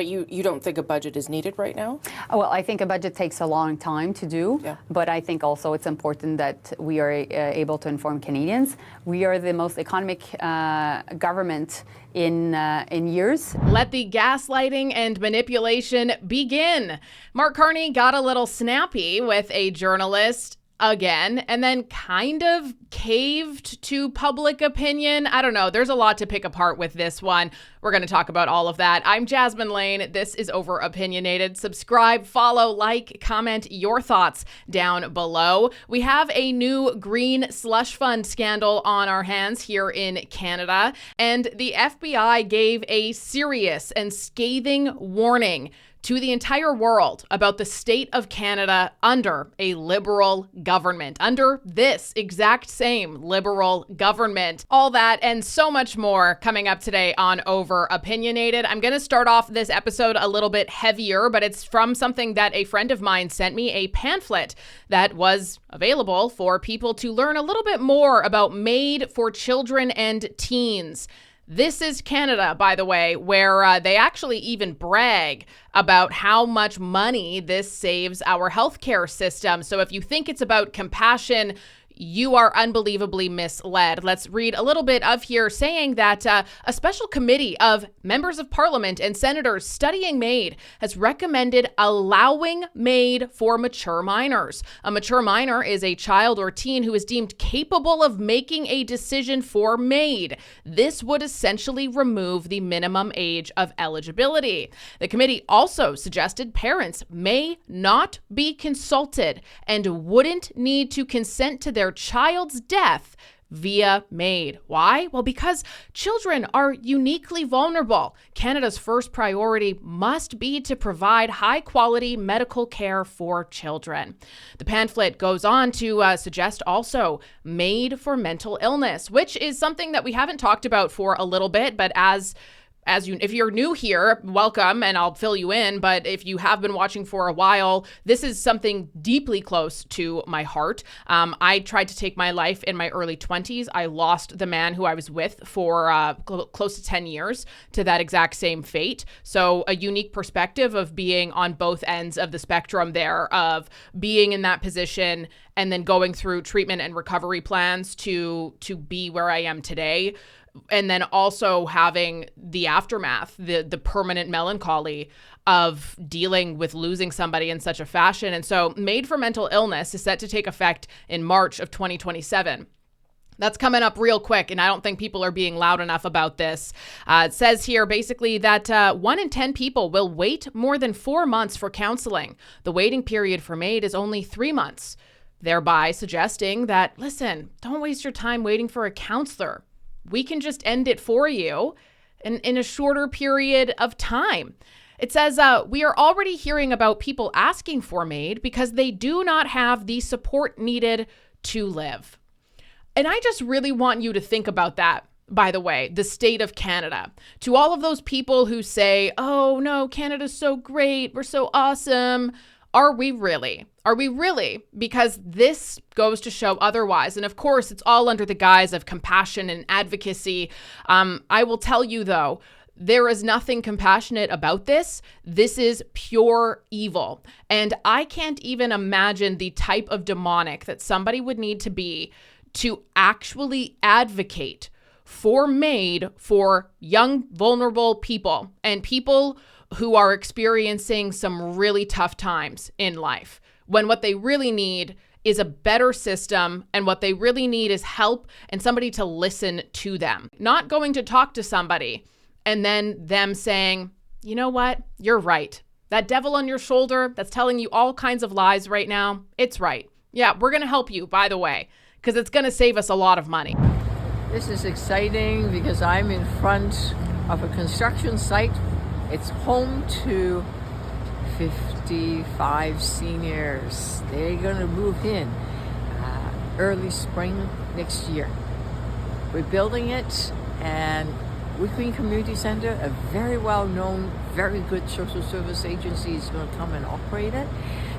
but you don't think a budget is needed right now? Well, I think a budget takes a long time to do, but I think also it's important that we are able to inform Canadians. We are the most economic government in years. Let the gaslighting and manipulation begin. Mark Carney got a little snappy with a journalist again, and then kind of caved to public opinion. I don't know. There's a lot to pick apart with this one. We're going to talk about all of that. I'm Jasmine Lane. This is Over Opinionated. Subscribe, follow, like, comment your thoughts down below. We have a new green slush fund scandal on our hands here in Canada, and the FBI gave a serious and scathing warning to the entire world about the state of Canada under a liberal government, under this exact same liberal government. All that and so much more coming up today on Over Opinionated. I'm going to start off this episode a little bit heavier, but it's from something that a friend of mine sent me, a pamphlet that was available for people to learn a little bit more about MAID for children and teens. This is Canada, by the way, where they actually even brag about how much money this saves our healthcare system. So if you think it's about compassion, you are unbelievably misled. Let's read a little bit of here saying that a special committee of members of parliament and senators studying MAID has recommended allowing MAID for mature minors. A mature minor is a child or teen who is deemed capable of making a decision for MAID. This would essentially remove the minimum age of eligibility. The committee also suggested parents may not be consulted and wouldn't need to consent to their child's death via MAID. Why? Well, because children are uniquely vulnerable. Canada's first priority must be to provide high-quality medical care for children. The pamphlet goes on to suggest also MAID for mental illness, which is something that we haven't talked about for a little bit, but if you're new here, welcome, and I'll fill you in. But if you have been watching for a while, this is something deeply close to my heart. I tried to take my life in my early 20s. I lost the man who I was with for close to 10 years to that exact same fate. So a unique perspective of being on both ends of the spectrum there, of being in that position and then going through treatment and recovery plans to be where I am today. And then also having the aftermath, the permanent melancholy of dealing with losing somebody in such a fashion. And so MAID for mental illness is set to take effect in March of 2027. That's coming up real quick, and I don't think people are being loud enough about this. It says here basically that 1 in 10 people will wait more than 4 months for counseling. The waiting period for MAID is only 3 months, thereby suggesting that, listen, don't waste your time waiting for a counselor. We can just end it for you in a shorter period of time. It says, we are already hearing about people asking for MAID because they do not have the support needed to live. And I just really want you to think about that, by the way, the state of Canada. To all of those people who say, oh no, Canada's so great, we're so awesome. Are we really? Are we really? Because this goes to show otherwise. And of course, it's all under the guise of compassion and advocacy. I will tell you, though, there is nothing compassionate about this. This is pure evil. And I can't even imagine the type of demonic that somebody would need to be to actually advocate for MAID for young, vulnerable people and people who are experiencing some really tough times in life, when what they really need is a better system, and what they really need is help and somebody to listen to them. Not going to talk to somebody and then them saying, you know what, you're right. That devil on your shoulder that's telling you all kinds of lies right now, it's right. Yeah, we're going to help you, by the way, because it's going to save us a lot of money. This is exciting because I'm in front of a construction site. It's home to 55 seniors. They're going to move in early spring next year. We're building it, and Green Community Center, a very well-known, very good social service agency, is going to come and operate it.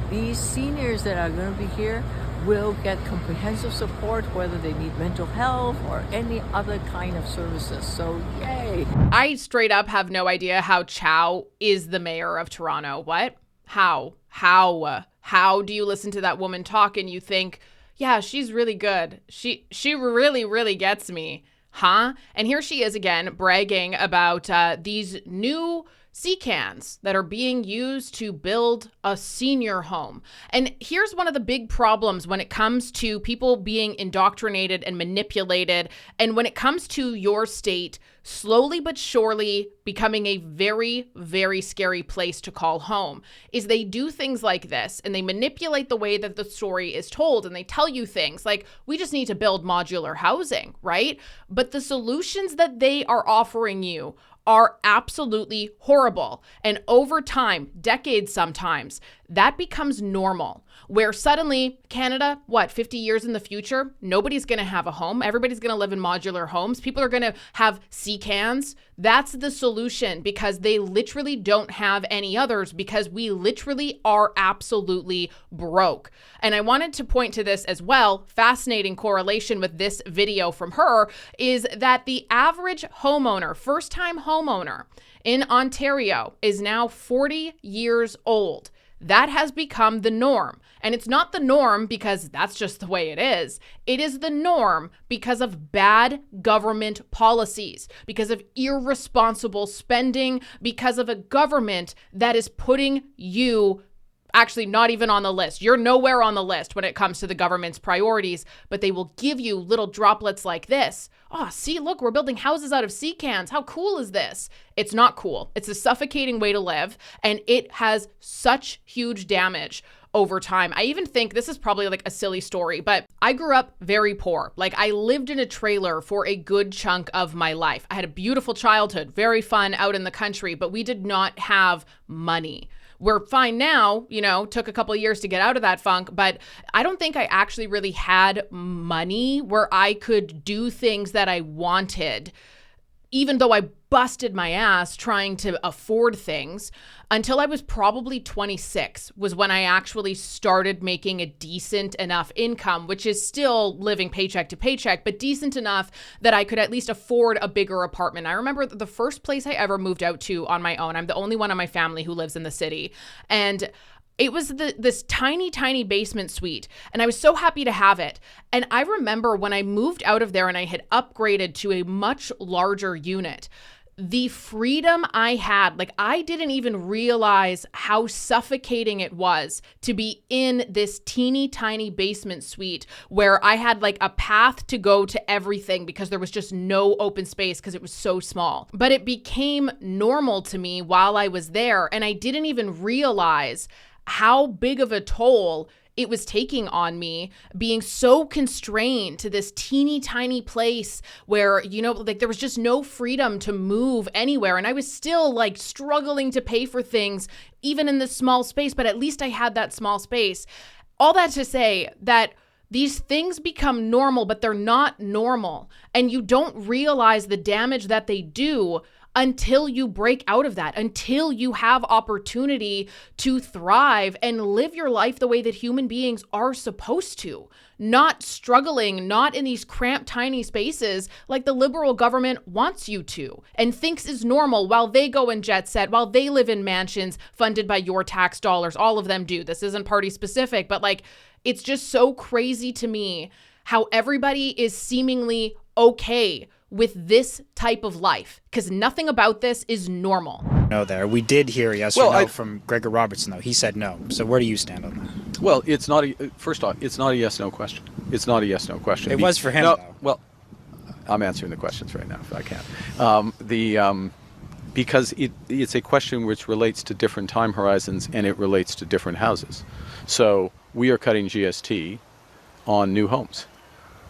These seniors that are going to be here will get comprehensive support, whether they need mental health or any other kind of services. So yay. I straight up have no idea how Chow is the mayor of Toronto. What? How do you listen to that woman talk and you think, yeah, she's really good. She really, really gets me. Huh? And here she is again bragging about these new CCANs that are being used to build a senior home. And here's one of the big problems when it comes to people being indoctrinated and manipulated, and when it comes to your state slowly but surely becoming a very, very scary place to call home, is they do things like this and they manipulate the way that the story is told, and they tell you things like, we just need to build modular housing, right? But the solutions that they are offering you are absolutely horrible. And over time, decades sometimes, that becomes normal, where suddenly Canada, 50 years in the future, nobody's going to have a home. Everybody's going to live in modular homes. People are going to have CCANs. That's the solution, because they literally don't have any others, because we literally are absolutely broke. And I wanted to point to this as well. Fascinating correlation with this video from her is that the average homeowner, first-time homeowner in Ontario, is now 40 years old. That has become the norm. And it's not the norm because that's just the way it is. It is the norm because of bad government policies, because of irresponsible spending, because of a government that is putting you actually not even on the list. You're nowhere on the list when it comes to the government's priorities, but they will give you little droplets like this. Oh, see, look, we're building houses out of CCANs. How cool is this? It's not cool. It's a suffocating way to live, and it has such huge damage over time. I even think this is probably like a silly story, but I grew up very poor. Like, I lived in a trailer for a good chunk of my life. I had a beautiful childhood, very fun out in the country, but we did not have money. We're fine now, took a couple of years to get out of that funk, but I don't think I actually really had money where I could do things that I wanted, even though I busted my ass trying to afford things, until I was probably 26 was when I actually started making a decent enough income, which is still living paycheck to paycheck, but decent enough that I could at least afford a bigger apartment. I remember the first place I ever moved out to on my own. I'm the only one in my family who lives in the city. And it was this tiny, tiny basement suite, and I was so happy to have it. And I remember when I moved out of there and I had upgraded to a much larger unit, the freedom I had, like, I didn't even realize how suffocating it was to be in this teeny tiny basement suite where I had like a path to go to everything because there was just no open space because it was so small. But it became normal to me while I was there, and I didn't even realize how big of a toll it was taking on me, being so constrained to this teeny tiny place where, there was just no freedom to move anywhere. And I was still like struggling to pay for things, even in this small space, but at least I had that small space. All that to say that these things become normal, but they're not normal. And you don't realize the damage that they do until you break out of that, until you have opportunity to thrive and live your life the way that human beings are supposed to, not struggling, not in these cramped, tiny spaces like the Liberal government wants you to and thinks is normal while they go in jet set, while they live in mansions funded by your tax dollars. All of them do. This isn't party specific, but like, it's just so crazy to me how everybody is seemingly okay with this type of life, because nothing about this is normal. No, there. We did hear yes or no from Gregor Robertson, though. He said no. So where do you stand on that? Well, it's not first off, it's not a yes/no question. It's not a yes/no question. It was for him, though. Well, I'm answering the questions right now, if I can. Because it's a question which relates to different time horizons, and it relates to different houses. So we are cutting GST on new homes,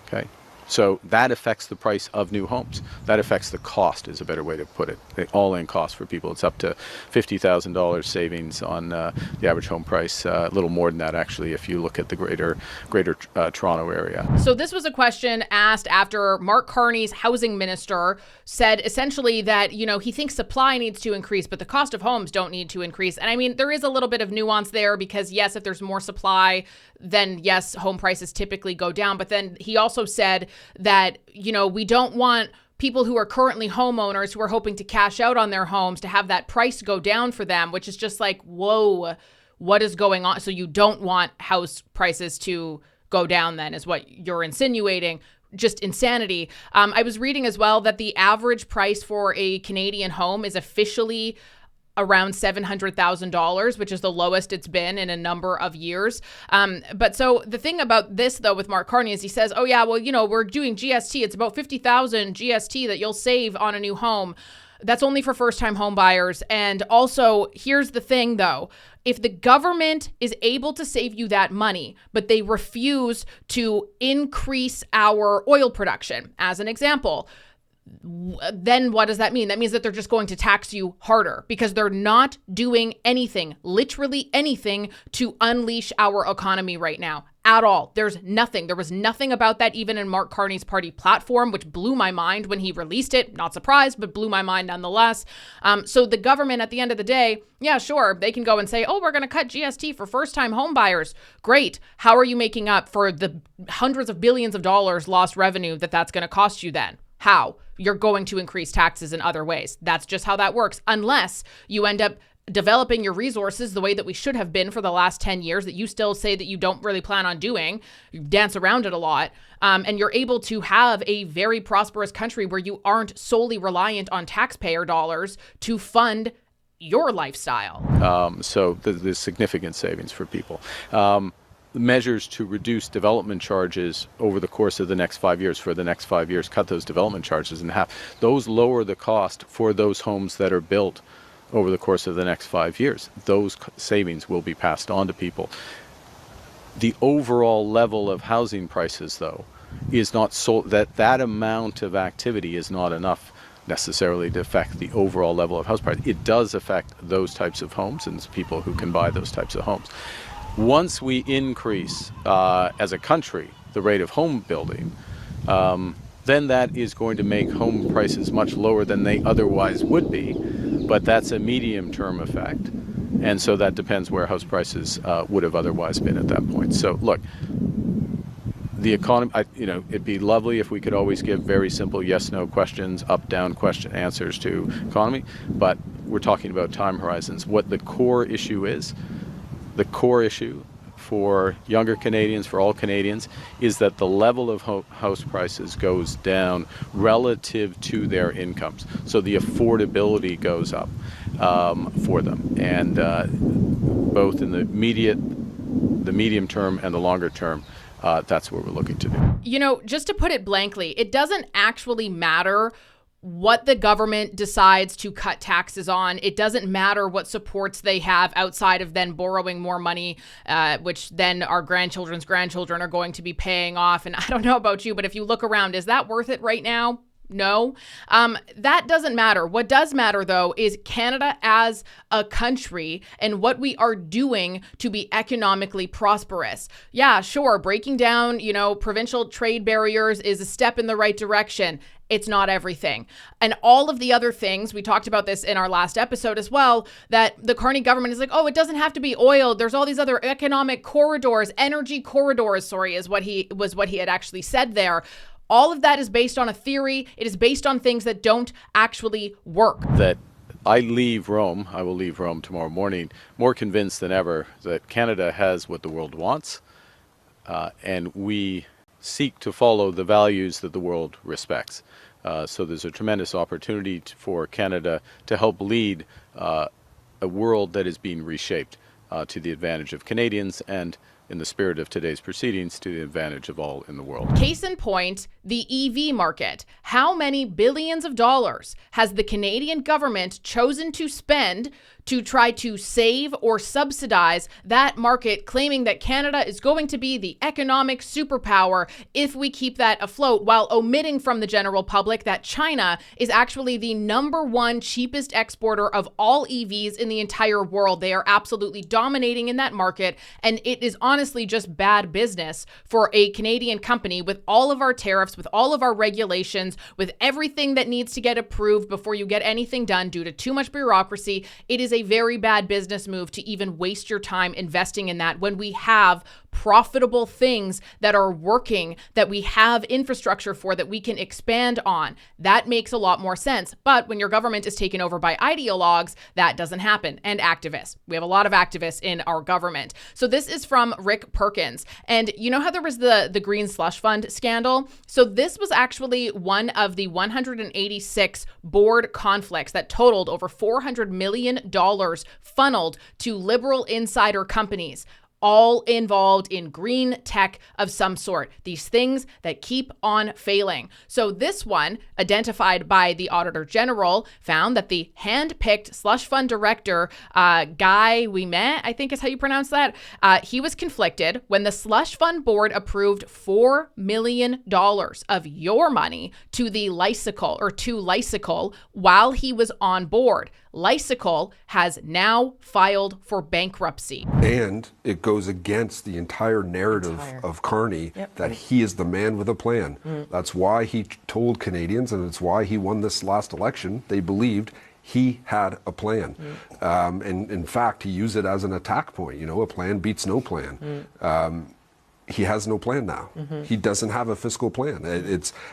okay? So that affects the price of new homes. That affects the cost, is a better way to put it. The all-in cost for people. It's up to $50,000 savings on the average home price. A little more than that, actually, if you look at the greater Toronto area. So this was a question asked after Mark Carney's housing minister said essentially that, he thinks supply needs to increase, but the cost of homes don't need to increase. And I mean, there is a little bit of nuance there because, yes, if there's more supply, then yes, home prices typically go down. But then he also said that, we don't want people who are currently homeowners who are hoping to cash out on their homes to have that price go down for them, which is just like, whoa, what is going on? So you don't want house prices to go down then, is what you're insinuating. Just insanity. I was reading as well that the average price for a Canadian home is officially around $700,000, which is the lowest it's been in a number of years. But so the thing about this, though, with Mark Carney is he says, oh, yeah, well, we're doing GST. It's about $50,000 GST that you'll save on a new home. That's only for first-time home buyers. And also, here's the thing, though. If the government is able to save you that money, but they refuse to increase our oil production, as an example, then what does that mean? That means that they're just going to tax you harder because they're not doing anything, literally anything, to unleash our economy right now at all. There's nothing. There was nothing about that even in Mark Carney's party platform, which blew my mind when he released it. Not surprised, but blew my mind nonetheless. So the government at the end of the day, yeah, sure, they can go and say, oh, we're going to cut GST for first-time home buyers. Great. How are you making up for the hundreds of billions of dollars lost revenue that's going to cost you then? How? You're going to increase taxes in other ways. That's just how that works, unless you end up developing your resources the way that we should have been for the last 10 years that you still say that you don't really plan on doing. You dance around it a lot. And you're able to have a very prosperous country where you aren't solely reliant on taxpayer dollars to fund your lifestyle. So there's significant savings for people. Measures to reduce development charges over the course of the next 5 years, cut those development charges in half. Those lower the cost for those homes that are built over the course of the next 5 years. Those savings will be passed on to people. The overall level of housing prices, though, is not so that amount of activity is not enough necessarily to affect the overall level of house price. It does affect those types of homes and people who can buy those types of homes. Once we increase, as a country, the rate of home building, then that is going to make home prices much lower than they otherwise would be. But that's a medium-term effect. And so that depends where house prices would have otherwise been at that point. So, look, the economy, it'd be lovely if we could always give very simple yes-no questions, up-down question answers to economy. But we're talking about time horizons. What the core issue is, the core issue for younger Canadians, for all Canadians, is that the level of house prices goes down relative to their incomes. So the affordability goes up for them. And both in the medium term and the longer term, that's what we're looking to do. Just to put it blankly, it doesn't actually matter what the government decides to cut taxes on. It doesn't matter what supports they have outside of then borrowing more money, which then our grandchildren's grandchildren are going to be paying off. And I don't know about you, but if you look around, is that worth it right now? No, that doesn't matter. What does matter, though, is Canada as a country and what we are doing to be economically prosperous. Yeah, sure, breaking down, provincial trade barriers is a step in the right direction. It's not everything. And all of the other things, we talked about this in our last episode as well, that the Carney government is like, oh, it doesn't have to be oil. There's all these other economic corridors, energy corridors, is what he had actually said there. All of that is based on a theory. It is based on things that don't actually work. That I will leave Rome tomorrow morning, more convinced than ever that Canada has what the world wants, and we seek to follow the values that the world respects. So there's a tremendous opportunity for Canada to help lead a world that is being reshaped to the advantage of Canadians and in the spirit of today's proceedings, to the advantage of all in the world. Case in point, the EV market. How many billions of dollars has the Canadian government chosen to spend to try to save or subsidize that market, claiming that Canada is going to be the economic superpower if we keep that afloat, while omitting from the general public that China is actually the #1 cheapest exporter of all EVs in the entire world. They are absolutely dominating in that market, and it is honestly just bad business for a Canadian company with all of our tariffs, with all of our regulations, with everything that needs to get approved before you get anything done due to too much bureaucracy. It is a very bad business move to even waste your time investing in that when we have profitable things that are working, that we have infrastructure for, that we can expand on. That makes a lot more sense. But when your government is taken over by ideologues, that doesn't happen. And activists. We have a lot of activists in our government. So this is from Rick Perkins. And you know how there was the Green Slush Fund scandal? So this was actually one of the 186 board conflicts that totaled over $400 million funneled to liberal insider companies, all involved in green tech of some sort. These things that keep on failing. So this one, identified by the Auditor General, found that the hand-picked slush fund director, Guy Ouimet, I think is how you pronounce that, he was conflicted when the slush fund board approved $4 million of your money to the Lysical while he was on board. Lysical has now filed for bankruptcy. And it goes against the entire narrative of Carney that he is the man with a plan. That's why he told Canadians, and it's why he won this last election. They believed he had a plan. And in fact, he used it as an attack point. You know, a plan beats no plan. He has no plan now. He doesn't have a fiscal plan.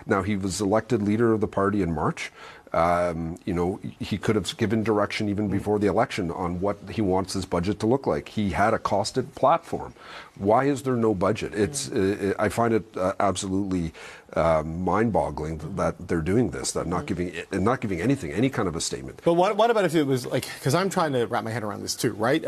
Now he was elected leader of the party in March. You know, he could have given direction even before the election on what he wants his budget to look like. He had a costed platform. Why is there no budget? I find it absolutely mind-boggling that they're doing this, that not giving anything, any kind of a statement. But what about if it was like, because I'm trying to wrap my head around this too, right?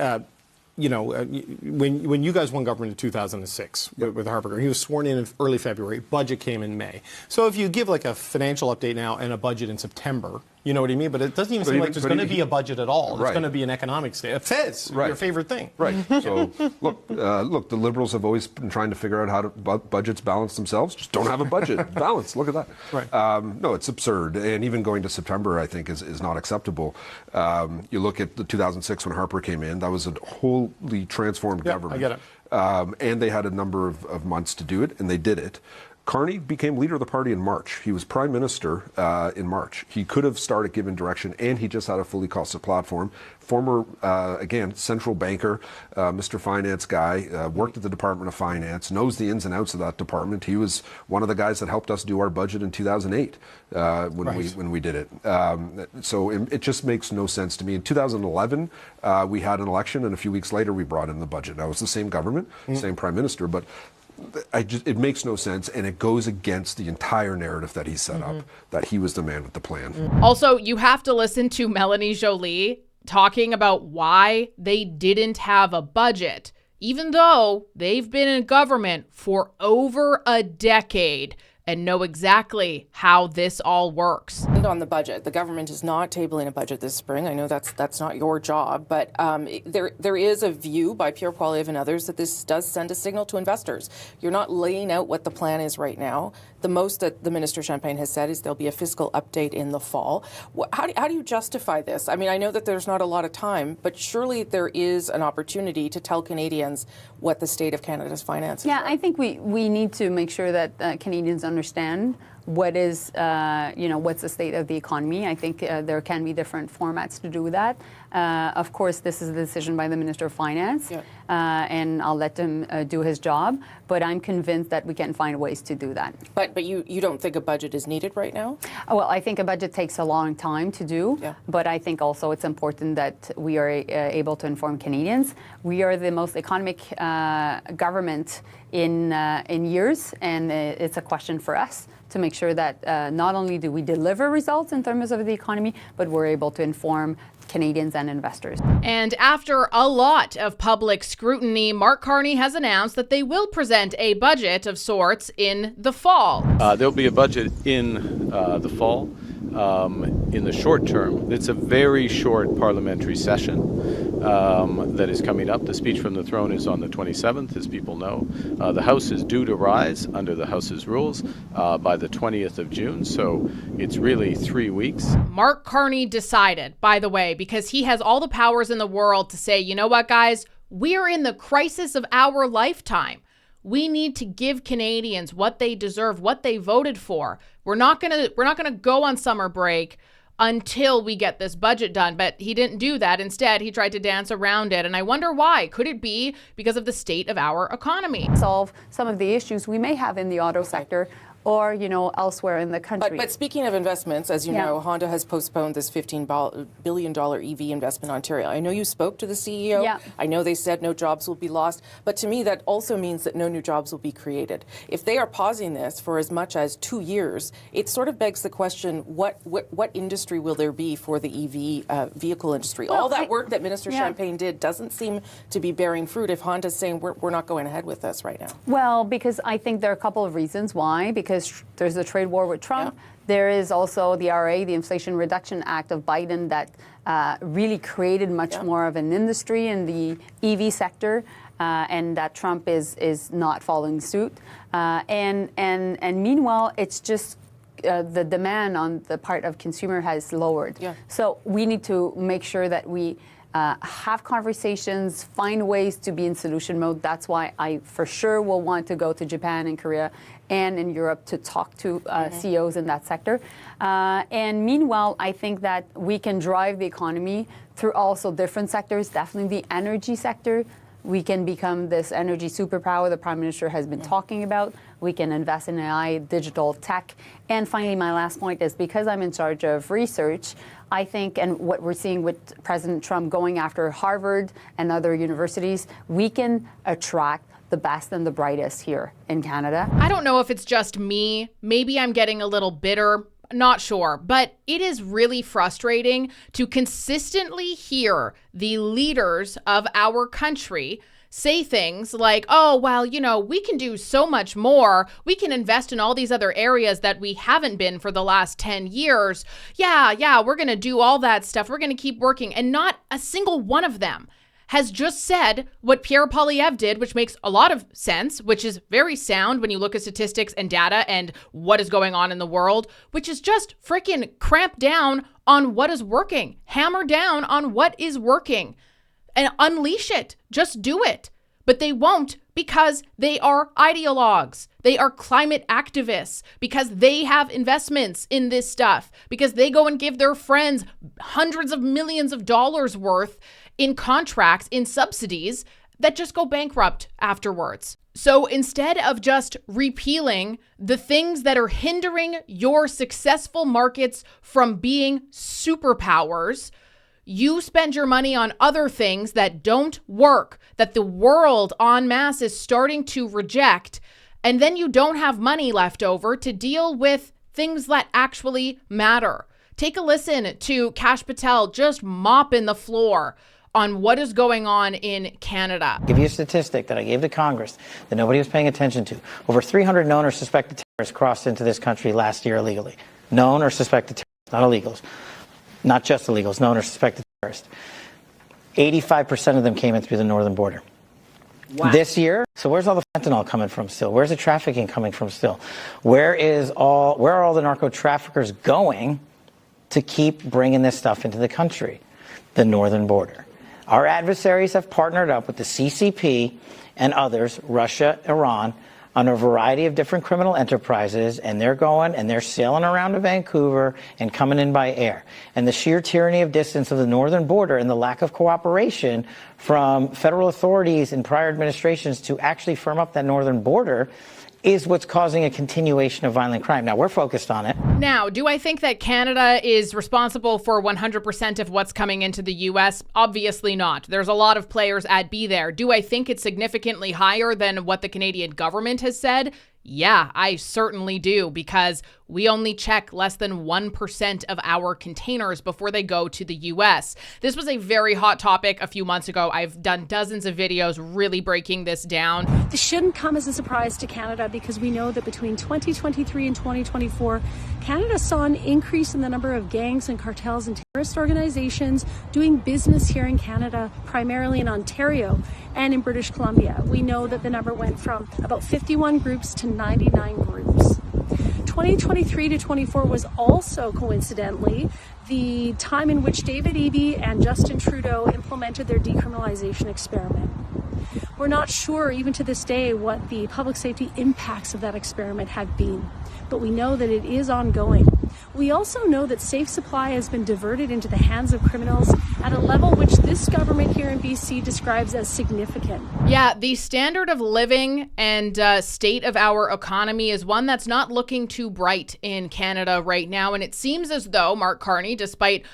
You know, when you guys won government in 2006 with Harper, he was sworn in early February, budget came in May. So if you give like a financial update now and a budget in September, you know what I mean? But it doesn't even seem like there's going to be a budget at all. There's going to be an economic state. A Fez, your favorite thing. Right. So, look, the Liberals have always been trying to figure out how to budgets balance themselves. Just don't have a budget balance. Look at that. Right. No, it's absurd. And even going to September, I think, is not acceptable. You look at the 2006 when Harper came in, that was a wholly transformed government. I get it. And they had a number of months to do it, and they did it. Carney became leader of the party in March. He was prime minister in March. He could have started giving direction, and he just had a fully costed platform. Former, again, central banker, Mr. Finance guy, worked at the Department of Finance, knows the ins and outs of that department. He was one of the guys that helped us do our budget in 2008 when we did it. So it just makes no sense to me. In 2011, we had an election, and a few weeks later, we brought in the budget. Now, it was the same government, same prime minister, but it makes no sense, and it goes against the entire narrative that he set up, that he was the man with the plan. Also, you have to listen to Melanie Joly talking about why they didn't have a budget, even though they've been in government for over a decade and know exactly how this all works. And on the budget, the government is not tabling a budget this spring. I know that's not your job, but there is a view by Pierre Poilievre and others that this does send a signal to investors. You're not laying out what the plan is right now. The most that the Minister Champagne has said is there'll be a fiscal update in the fall. How do you justify this? I mean, I know that there's not a lot of time, but surely there is an opportunity to tell Canadians what the state of Canada's finances are. I think we need to make sure that Canadians understand what is, what's the state of the economy. I think there can be different formats to do that. Of course, this is a decision by the Minister of Finance, and I'll let him do his job. But I'm convinced that we can find ways to do that. But you don't think a budget is needed right now? Well, I think a budget takes a long time to do. But I think also it's important that we are able to inform Canadians. We are the most economic government in years, and it's a question for us to make sure that not only do we deliver results in terms of the economy, but we're able to inform Canadians and investors. And after a lot of public scrutiny, Mark Carney has announced that they will present a budget of sorts in the fall. There'll be a budget in the fall. In the short term, it's a very short parliamentary session that is coming up. The speech from the throne is on the 27th, as people know. The House is due to rise under the House's rules by the 20th of June, so it's really 3 weeks. Mark Carney decided, by the way, because he has all the powers in the world to say, you know what, guys, we're in the crisis of our lifetime. We need to give Canadians what they deserve, what they voted for. We're not gonna go on summer break until we get this budget done. But he didn't do that. Instead, he tried to dance around it. And I wonder why. Could it be because of the state of our economy? Solve some of the issues we may have in the auto sector or, elsewhere in the country. But speaking of investments, as you know, Honda has postponed this $15 billion EV investment in Ontario. I know you spoke to the CEO. Yeah. I know they said no jobs will be lost. But to me, that also means that no new jobs will be created. If they are pausing this for as much as 2 years, it sort of begs the question, what industry will there be for the EV vehicle industry? Well, all that work that Minister Champagne did doesn't seem to be bearing fruit if Honda's saying we're not going ahead with this right now. Well, because I think there are a couple of reasons why. Because there's a trade war with Trump. Yeah. There is also the IRA, the Inflation Reduction Act of Biden, that really created much more of an industry in the EV sector, and that Trump is not following suit. And meanwhile, it's just the demand on the part of consumer has lowered. Yeah. So we need to make sure that we have conversations, find ways to be in solution mode. That's why I for sure will want to go to Japan and Korea and in Europe to talk to CEOs in that sector. And meanwhile, I think that we can drive the economy through also different sectors, definitely the energy sector. We can become this energy superpower the Prime Minister has been talking about. We can invest in AI, digital tech. And finally, my last point is because I'm in charge of research, I think, and what we're seeing with President Trump going after Harvard and other universities, we can attract the best and the brightest here in Canada. I don't know if it's just me. Maybe I'm getting a little bitter. Not sure, but it is really frustrating to consistently hear the leaders of our country say things like, oh, well, we can do so much more. We can invest in all these other areas that we haven't been for the last 10 years. Yeah, we're going to do all that stuff. We're going to keep working. And not a single one of them has just said what Pierre Poilievre did, which makes a lot of sense, which is very sound when you look at statistics and data and what is going on in the world, which is just freaking cramp down on what is working, hammer down on what is working, and unleash it. Just do it. But they won't because they are ideologues. They are climate activists because they have investments in this stuff, because they go and give their friends hundreds of millions of dollars worth in contracts, in subsidies that just go bankrupt afterwards. So instead of just repealing the things that are hindering your successful markets from being superpowers, you spend your money on other things that don't work, that the world en masse is starting to reject, and then you don't have money left over to deal with things that actually matter. Take a listen to Kash Patel just mopping the floor on what is going on in Canada. I'll give you a statistic that I gave to Congress that nobody was paying attention to. Over 300 known or suspected terrorists crossed into this country last year illegally. Known or suspected terrorists, not illegals. Not just illegals, known or suspected terrorists. 85% of them came in through the northern border. Wow. This year, so where's all the fentanyl coming from still? Where's the trafficking coming from still? Where are all the narco traffickers going to keep bringing this stuff into the country? The northern border. Our adversaries have partnered up with the CCP and others, Russia, Iran, on a variety of different criminal enterprises, and they're going and they're sailing around to Vancouver and coming in by air. And the sheer tyranny of distance of the northern border and the lack of cooperation from federal authorities in prior administrations to actually firm up that northern border is what's causing a continuation of violent crime. Now, we're focused on it. Now, do I think that Canada is responsible for 100% of what's coming into the U.S.? Obviously not. There's a lot of players at B there. Do I think it's significantly higher than what the Canadian government has said? Yeah, I certainly do, because we only check less than 1% of our containers before they go to the US. This was a very hot topic a few months ago. I've done dozens of videos really breaking this down. This shouldn't come as a surprise to Canada because we know that between 2023 and 2024, Canada saw an increase in the number of gangs and cartels and terrorist organizations doing business here in Canada, primarily in Ontario and in British Columbia. We know that the number went from about 51 groups to 99 groups. 2023 to 24 was also coincidentally the time in which David Eby and Justin Trudeau implemented their decriminalization experiment. We're not sure, even to this day, what the public safety impacts of that experiment have been, but we know that it is ongoing. We also know that safe supply has been diverted into the hands of criminals at a level which this government here in BC describes as significant. Yeah, the standard of living and state of our economy is one that's not looking too bright in Canada right now. And it seems as though Mark Carney, despite,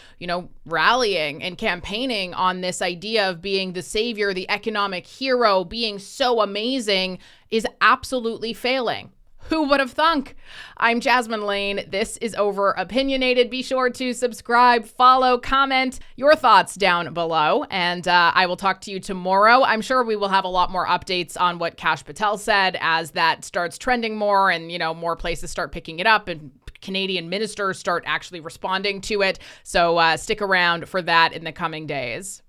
rallying and campaigning on this idea of being the savior, the economic hero, being so amazing, is absolutely failing. Who would have thunk? I'm Jasmine Lane. This is Over Opinionated. Be sure to subscribe, follow, comment your thoughts down below. And I will talk to you tomorrow. I'm sure we will have a lot more updates on what Kash Patel said as that starts trending more and, more places start picking it up and Canadian ministers start actually responding to it. So stick around for that in the coming days.